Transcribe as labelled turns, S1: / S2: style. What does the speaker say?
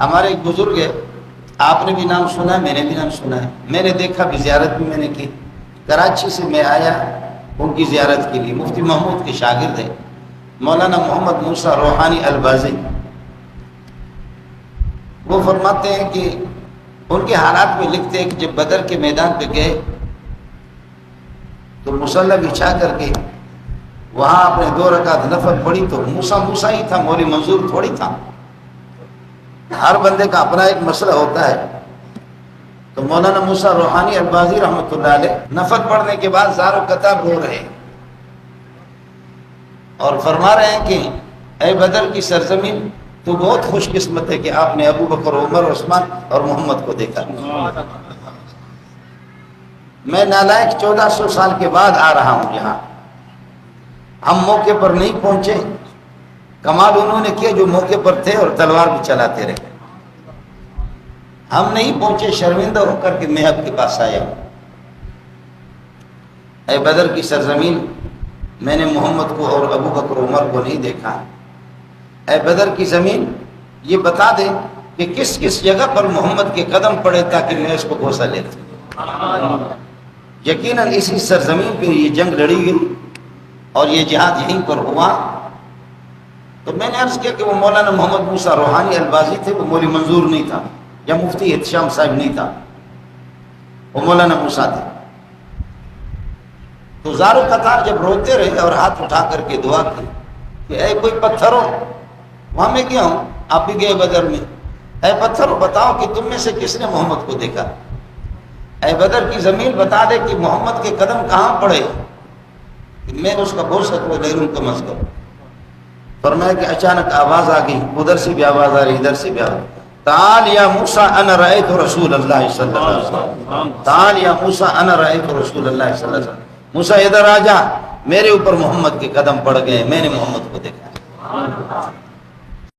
S1: ہمارے ایک بزرگ ہے، آپ نے بھی نام سنا ہے، میں نے بھی نام سنا ہے، میں نے دیکھا بھی، زیارت بھی میں نے کی۔ کراچی سے میں آیا ان کی زیارت کے لیے، مفتی محمود کے شاگرد ہیں مولانا محمد موسیٰ روحانی البازی۔ وہ فرماتے ہیں کہ ان کے حالات میں لکھتے ہیں کہ جب بدر کے میدان پہ گئے تو مصلی بچھا کر کے وہاں اپنے 2 رکعت نفل پڑھی تو موسیٰ ہی تھا، مولوی منظور تھوڑی تھا۔ ہر بندے کا اپنا ایک مسئلہ ہوتا ہے۔ تو مولانا موسیٰ روحانی البازی رحمۃ اللہ علیہ نفل پڑھنے کے بعد زار و قطار رو رہے ہیں اور فرما رہے ہیں کہ اے بدر کی سرزمین، تو بہت خوش قسمت ہے کہ آپ نے ابو بکر، عمر، عثمان اور محمد کو دیکھا۔ میں نالائق 1400 سال کے بعد آ رہا ہوں یہاں، ہم موقع پر نہیں پہنچے، کمال انہوں نے کیا جو موقع پر تھے اور تلوار بھی چلاتے رہے۔ ہم نہیں پہنچے، شرمندہ ہو کر کے میں آپ کے پاس آیا ہوں۔ اے بدر کی سرزمین، میں نے محمد کو اور ابو بکر عمر کو نہیں دیکھا۔ اے بدر کی زمین، یہ بتا دے کہ کس کس جگہ پر محمد کے قدم پڑے تاکہ میں اس کو بوسہ لے لوں۔ یقیناً اسی سرزمین پہ یہ جنگ لڑی گئی اور یہ جہاد یہیں پر ہوا۔ تو میں نے عرض کیا کہ وہ مولانا محمد موسیٰ روحانی البازی تھے، وہ مولوی منظور نہیں تھا، یا مفتی احتشام صاحب نہیں تھا، وہ مولانا موسیٰ تھے۔ تو زار و قطار جب روتے رہے اور ہاتھ اٹھا کر کے دعا کی کہ اے کوئی پتھر ہو، وہاں میں کیا ہوں، آپ بھی گئے بدر میں، اے پتھر ہو بتاؤ کہ تم میں سے کس نے محمد کو دیکھا؟ اے بدر کی زمین بتا دے کہ محمد کے قدم کہاں پڑے کہ میں اس کا بوسہ کو لے لوں کم از کم۔ فرمایا کہ اچانک آواز آ گئی، ادھر سے بھی آواز آ رہی، ادھر سے بھی آواز، تعال یا موسیٰ انا رأیت رسول اللہ صلی اللہ علیہ وسلم، تعال یا موسیٰ انا رأیت رسول اللہ صلی اللہ علیہ وسلم، موسیٰ ادھر آ جا، میرے اوپر محمد کے قدم پڑ گئے، میں نے محمد کو دیکھا۔